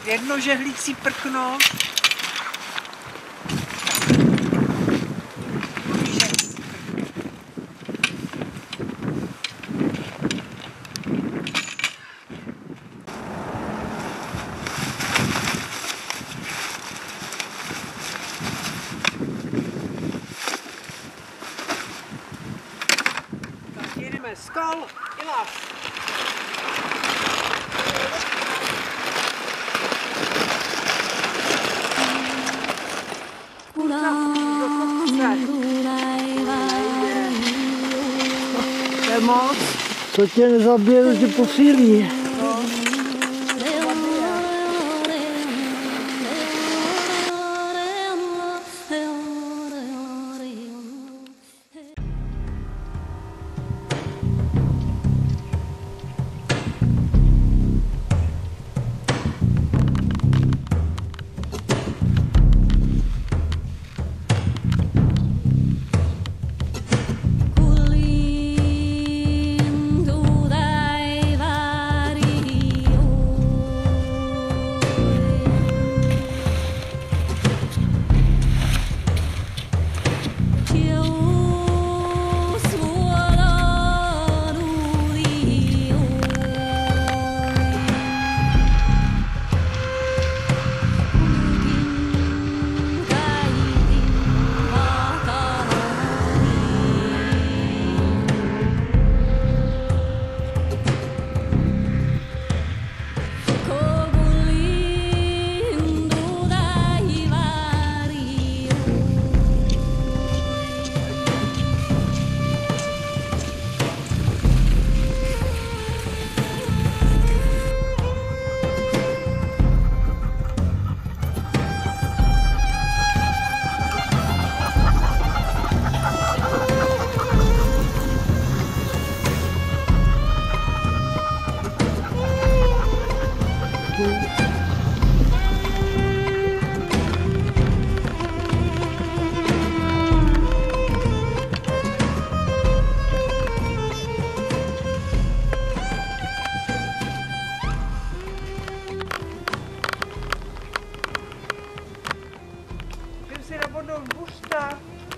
Jedno žehlící prkno. Tak jedeme skal i las. Moc. To tě nezabije, to tě posílí.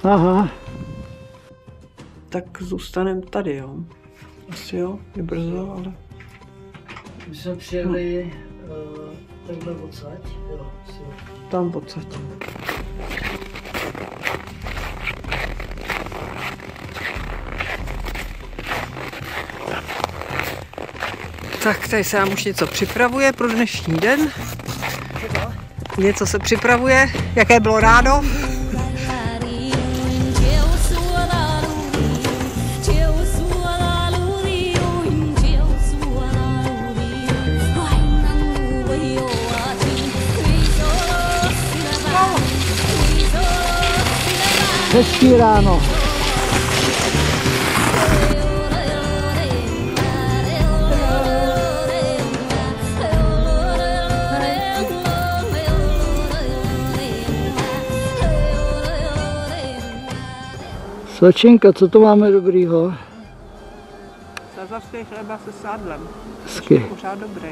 Aha. Tak zůstaneme tady, jo. Asi jo, je brzo, ale... My jsme přijeli takhle odsaď, jo. Tam odsaď. Tak tady se nám už něco připravuje pro dnešní den. Něco se připravuje, jaké bylo ráno. Hezký ráno. Slečinka, co to máme dobrýho? Sazavský chleba se sádlem. Hezky. Pořád dobrý.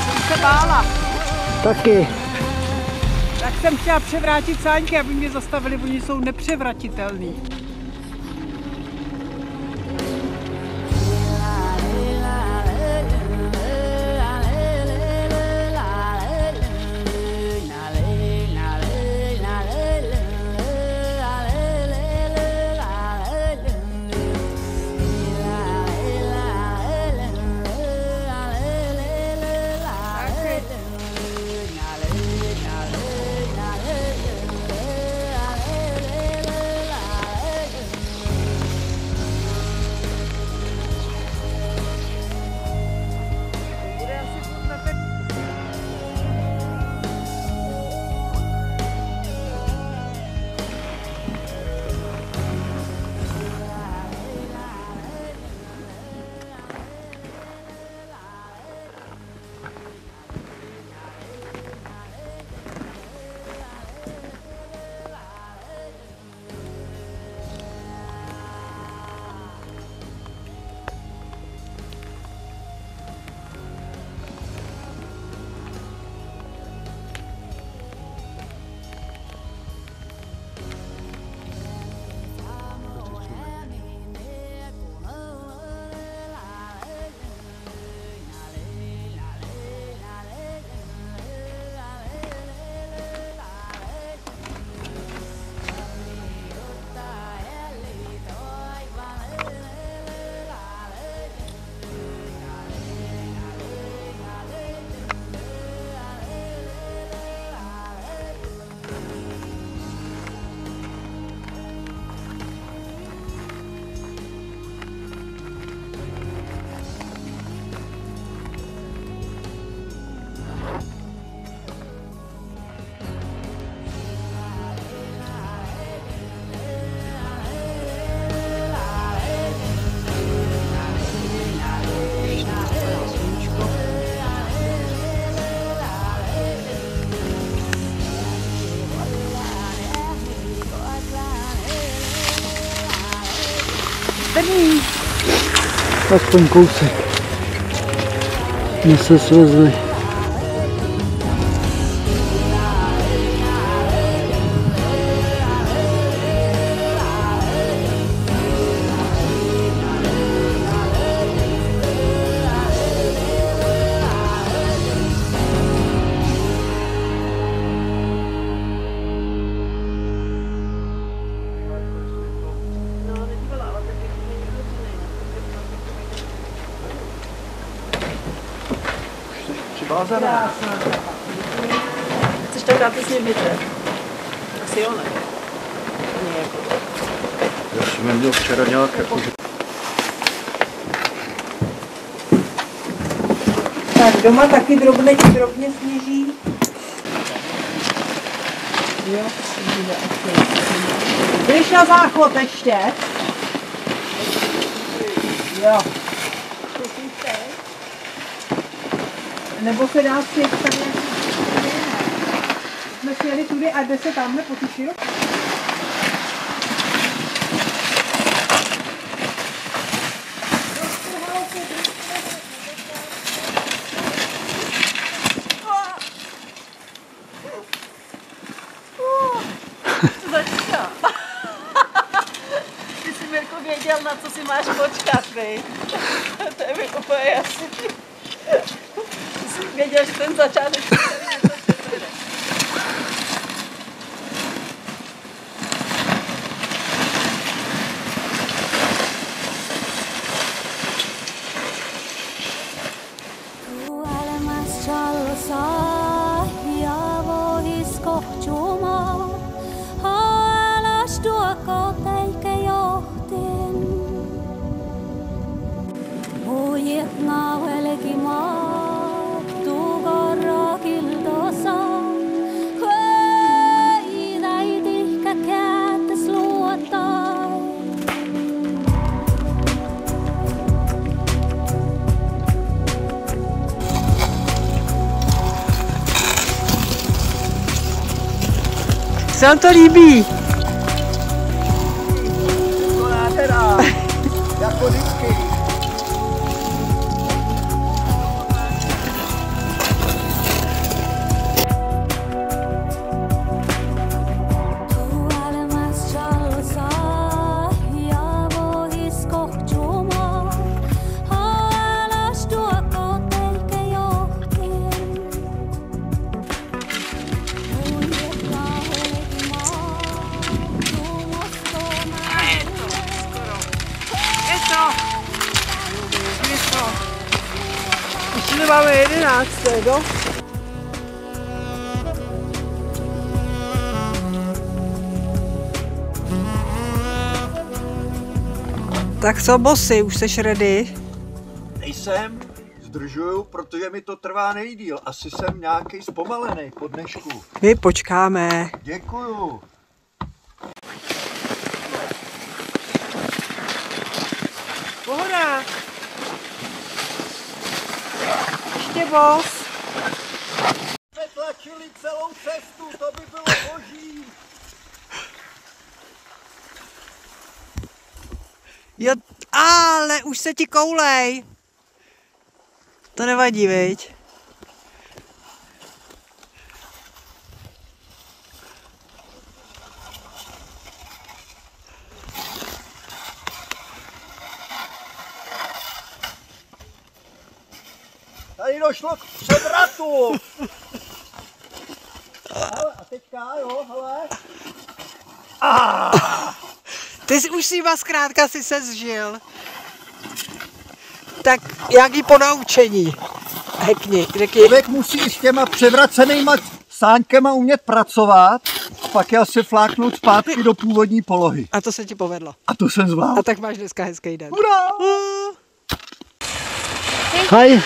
Jsem se bála. Taky. Tak jsem chtěla převrátit sáňky, aby mě zastavili, oni jsou nepřevratitelný. černý. Aspoň kousek. My se svezli. Chceš tam dát s ním větře? Asi jo, ne? Já jsem měl včera nějaké. Tak doma taky drobně sněží. Jo, jdeš na záchod ještě? Jo. Nebo se dá sjet tam nějaký... Jsme sjeli tudy a jde se tamhle po tu širokou. Ty jsi, Mirko, věděl, na co si máš počkat, vej. To je mi úplně jasný. Ty jsi věděl, že ten začátek tady něco převede. Se vám to líbí? To nádhera. Jako vždycky. Už máme 11. No? Tak co, bossy, už jsi ready? Nejsem, zdržuju, protože mi to trvá nejdýl. Asi jsem nějaký zpomalený po dnešku. My počkáme. Děkuju. Pohoda. Ještě boss. Přetlačili celou cestu, to by bylo boží. Jo, ale už se ti koulej. To nevadí, viď? Tady došlo k převratu. Hele, a teďka, jo, hele. Ty jsi už s nima zkrátka si se zžil. Tak jaký ponaučení? Řekni. Člověk musí s těma převracenýma sáňkama umět pracovat, pak je asi fláknout zpátky do původní polohy. A to se ti povedlo. A to jsem zvládl. A tak máš dneska hezký den. Hurá! Hej!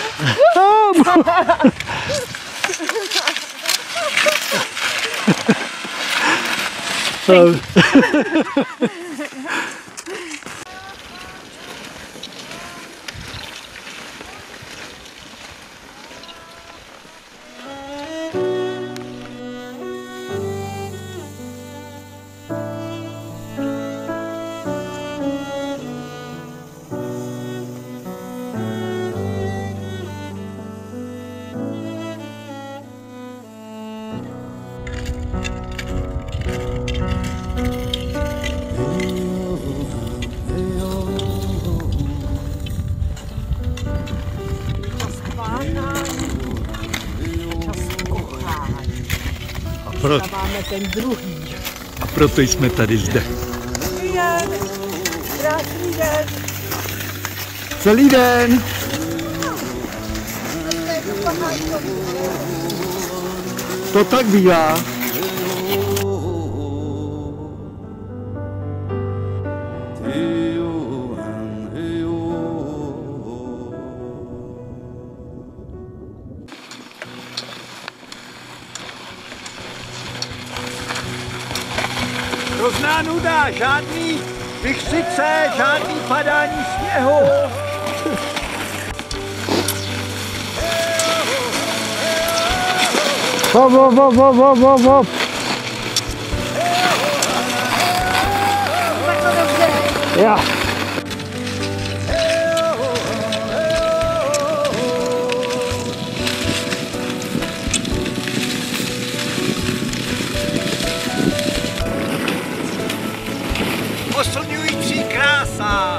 Máme ten druhý. A proto jsme tady zde. Dobrý den, krásný den. Celý den. To tak bývá. Hrozná nuda, žádný vychřice, žádný padání sněhu. Hop, hop, hop, hop, hop, hop, hop. Ja. Oslňující krása.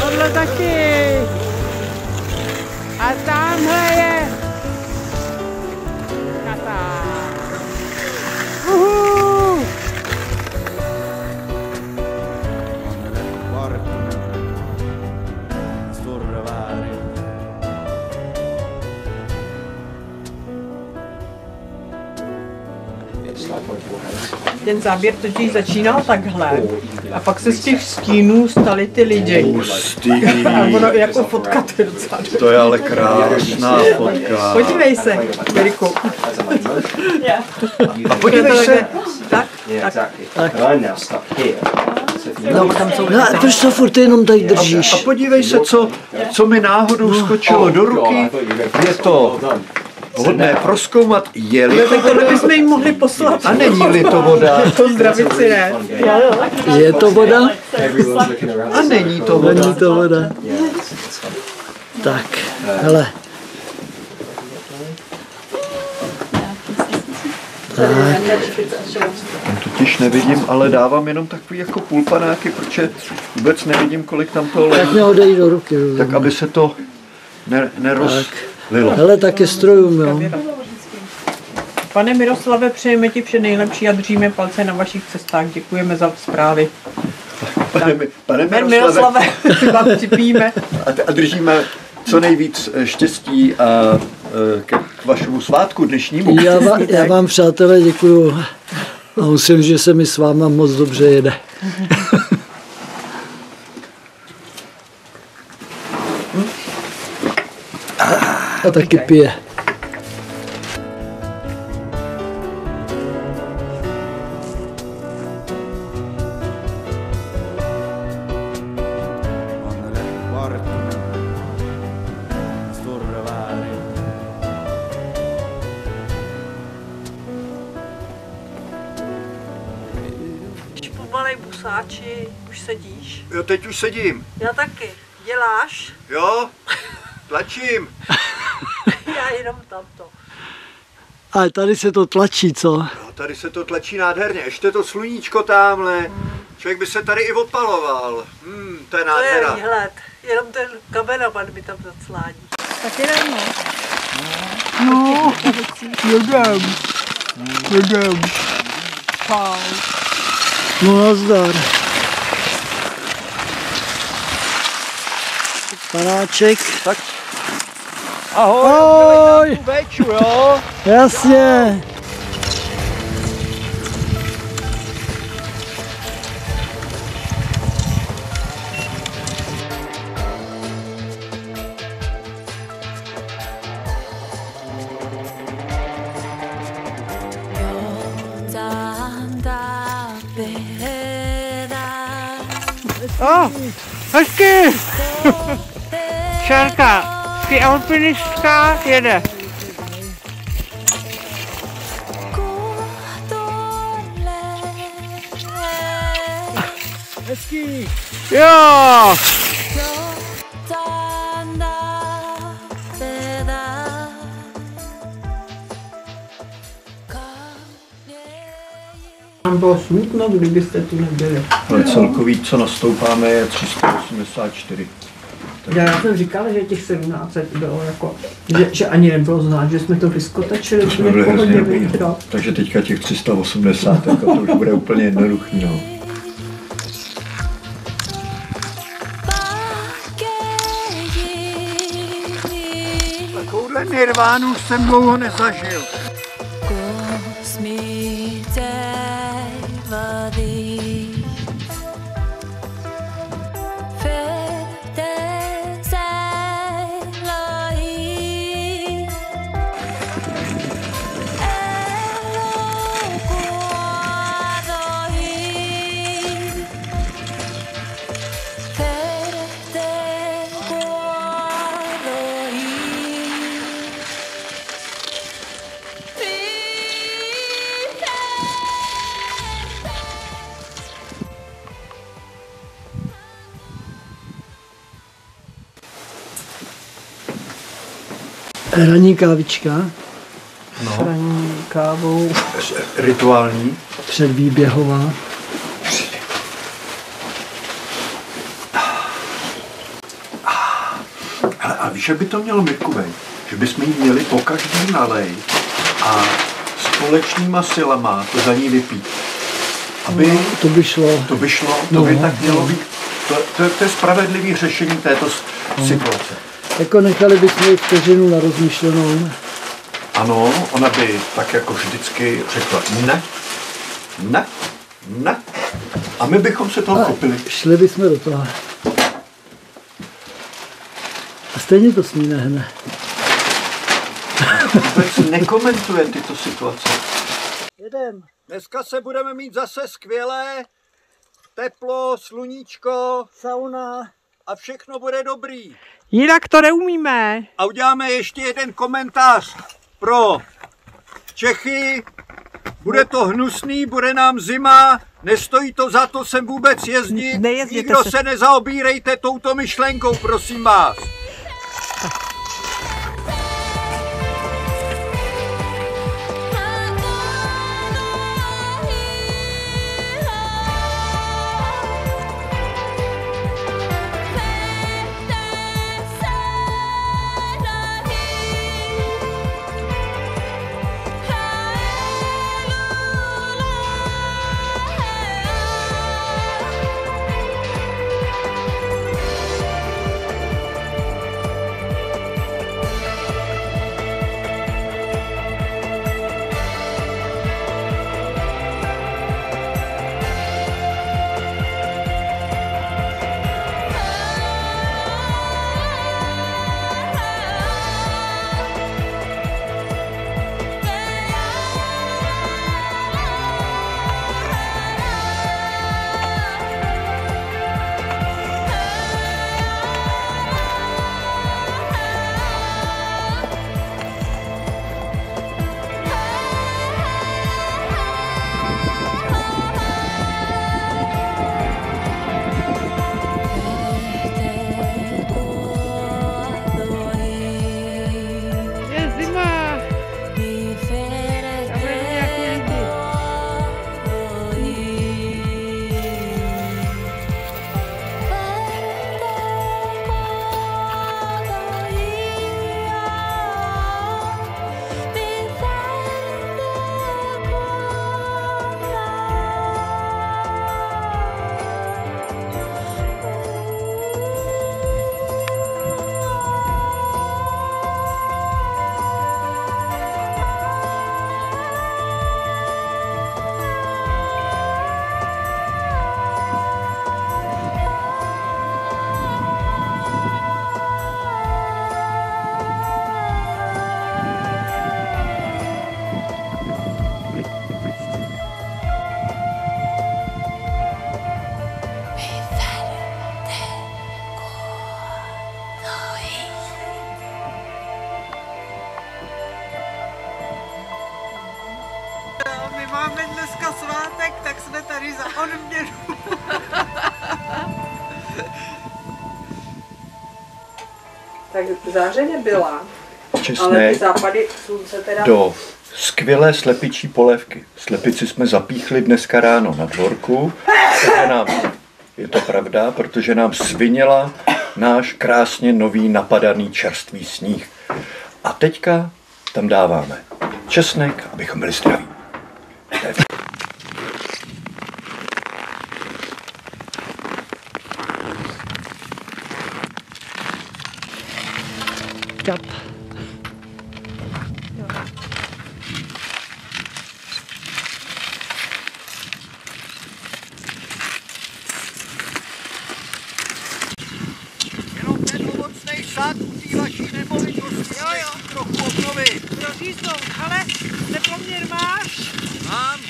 Tohle taky. A tamhle je chata. Uhu. Ten záběr totiž začínal takhle a pak se z těch stínů staly ty lidi. A ono jako fotka to je docela dobrý. To je ale krásná fotka. Podívej se, Beriku. A podívej se. Tak, tak. No, proč to furt jenom tady držíš? A podívej se, co mi náhodou skočilo do ruky. Je to hodné prozkoumat, je-li to Tak tohle bychom jim mohli poslat. a není-li to voda. To zdravici ne. Je to voda? A není to voda. Není to voda. Tak, hele. Tam totiž nevidím, ale dávám jenom takový jako půlpanáky, protože vůbec nevidím, kolik tam toho Tak leží. mě ho dej do ruky. Tak aby se to nerozlilo. Hele, taky strojům, jo. Pane Miroslave, přejeme ti vše nejlepší a držíme palce na vašich cestách. Děkujeme za zprávy. Pane Miroslave, vám připíme. a držíme co nejvíc štěstí a k vašemu svátku dnešnímu. Já vám, přátelé, děkuju. A musím, že se mi s váma moc dobře jede. A taky pije. Pomalej busáči, už sedíš. Jo, teď už sedím. Já taky. Děláš? Jo, tlačím. Já jenom tamto. Ale tady se to tlačí, co? No, tady se to tlačí nádherně. Ještě to sluníčko tamhle. Člověk by se tady i opaloval. To je To je nádhera. výhled. Jenom ten kameraman mi tam zaclání. Tak jdem, no. No, jedem. No nazdar. Panáček. Tak. Ahoj. Veču, jo? Jasně. Hezky! Šárka, ty alpinistka jede. Hezký. Jo! Nám bylo smutno, kdybyste tu nebyli. Ale celkový, co nastoupáme, je 384. Já jsem říkal, že těch 17 bylo jako, že ani nebylo znát, že jsme to vyskotečili, To jsme byli pohodě hrozně dobrý, vnitro. no. Takže teďka těch 380, jako to už bude úplně jednoduchý, no. Takovouhle nirvánu jsem dlouho nezažil. Ranní kávička. No, Ranní kávou. rituální. Předvýběhová. Hele, a víš, jak by to mělo, Mirkové? Že bychom jí měli po každý nalej a společnýma silama to za ní vypít. Aby To by šlo. to by šlo, to No, by tak mělo no. být. To je spravedlivý řešení této situace. Jako nechali bychom ji vteřinu na rozmyšlenou. Ano, ona by tak jako vždycky řekla ne, ne, ne. A my bychom se toho chopili. Šli bychom do toho. A stejně to s ní nehne. Vůbec nekomentuje tyto situace. Jedem. Dneska se budeme mít zase skvělé, teplo, sluníčko Sauna. a všechno bude dobrý. Jinak to neumíme. A uděláme ještě jeden komentář pro Čechy. Bude to hnusný, bude nám zima, nestojí to za to sem vůbec jezdit. Nejezděte Nikdo se. se nezaobírejte touto myšlenkou, prosím vás. dědu. Tak zářeně byla, ale ty Česnek západy slunce teda... do skvělé slepičí polévky. Slepici jsme zapíchli dneska ráno na dvorku. Je to pravda, protože nám sviněla náš krásně nový napadaný čerstvý sníh. A teďka tam dáváme česnek, abychom byli zdraví. Kap. Jenom ten ovocnej sad u té vaší nemovitosti. Jo. Trochu obnovit. Proříznout, ale teploměr máš? Mám.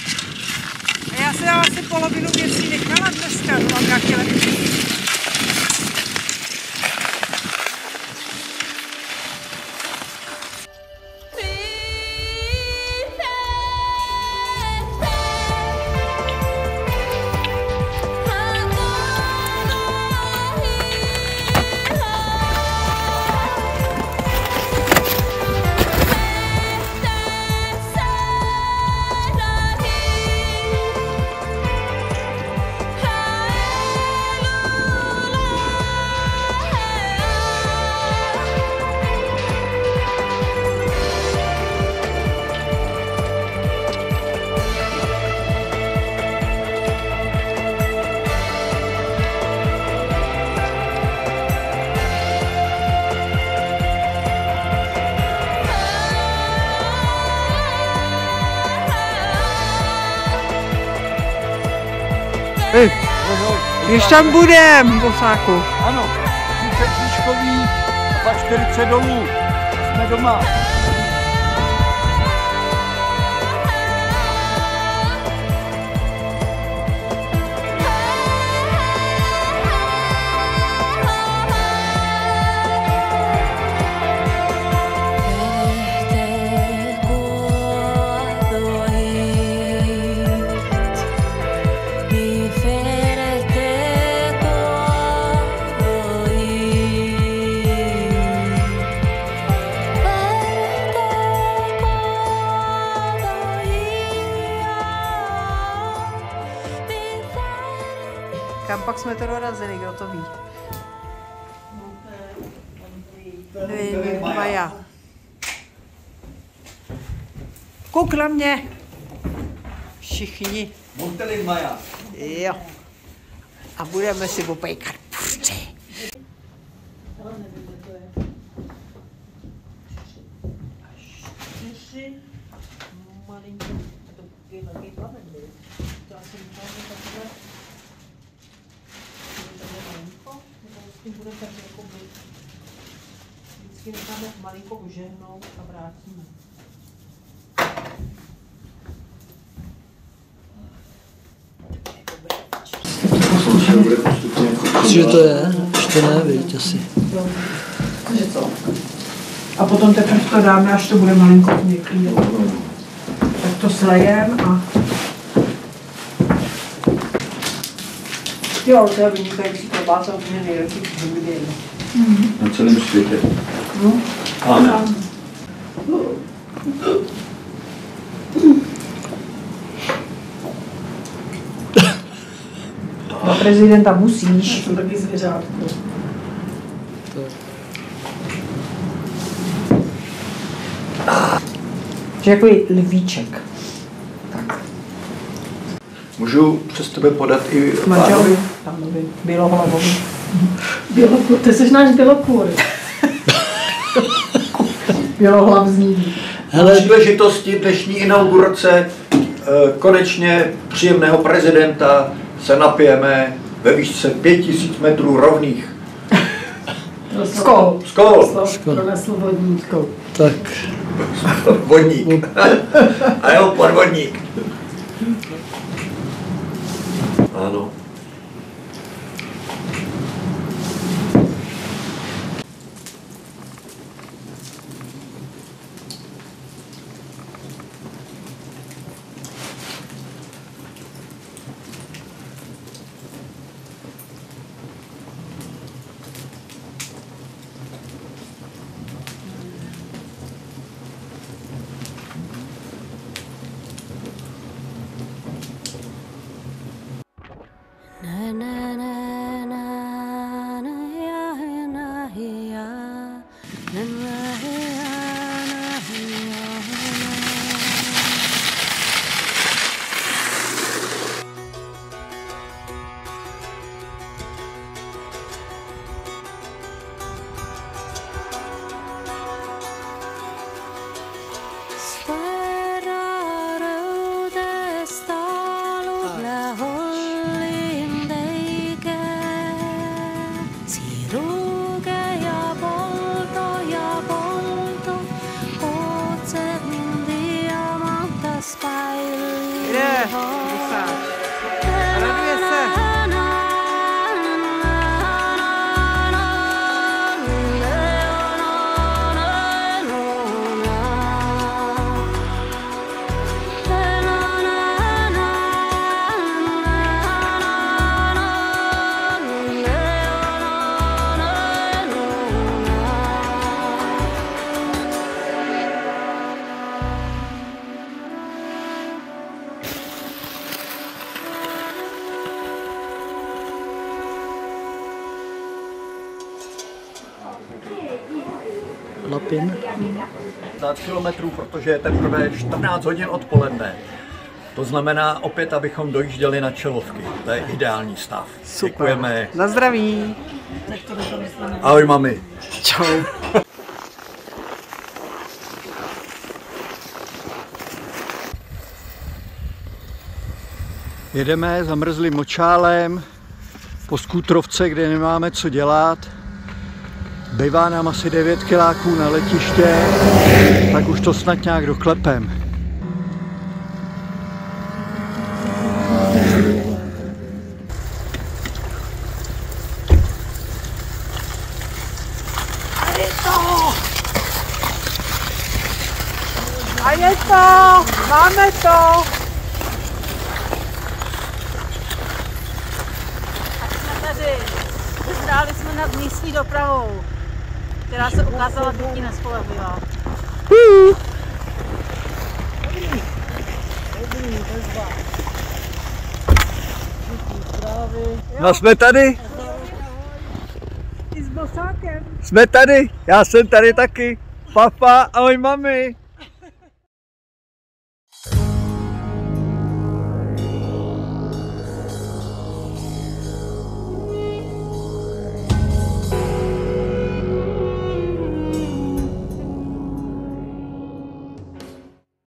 A já jsem asi polovinu věcí nechala dneska, no mám nějaký lepší. Když tam budem, bosáku. Ano, 30 výškový a pak 40 dolů. Jsme doma. Kam pak jsme to dorazili, kdo to ví? Maja. Kouk na mě. Všichni. Montelin Maja. Jo. A budeme si popejkat puřty. Vždycky necháme malinko užehnout a vrátíme. Že to je? Ještě ne, viď, asi. Takže co? A potom teprve to dáme, až to bude malinko měkký. Tak to slejem a... Jo, to je vynikající klobása, úplně nejlepší, co kdy je. Na celém světě. No. Amen. Na prezidenta musíš. To taky zvěřátko. Že jako lvíček. Tak. Můžu přes tebe podat i Manželovi, pánovi, Bělohlavovi. Bělokůr, ty jsi náš bělokůr. Bělohlavzní. Hele, příležitosti dnešní inaugurace konečně příjemného prezidenta se napijeme ve výšce 5000 metrů rovných. Skol. Skol! Pronesl vodník. tak. Vodník. A jeho podvodník. Ano. Lapin. 50 kilometrů, protože je teprve 14 hodin odpoledne. To znamená opět, abychom dojížděli na Čelovky. To je ideální stav. Super. Děkujeme. Na zdraví. Ahoj, mami. Čau. Jedeme zamrzlým močálem po skútrovce, kde nemáme co dělat. Bývá nám asi 9 kiláků na letiště, tak už to snad nějak doklepem. A je to! Máme to! Tady vyzráli jsme nad místní dopravou, která se ukázala být nespolehlivá. No jsme tady? I s bosákem. Jsme tady? Já jsem tady taky. Papa, ahoj mami.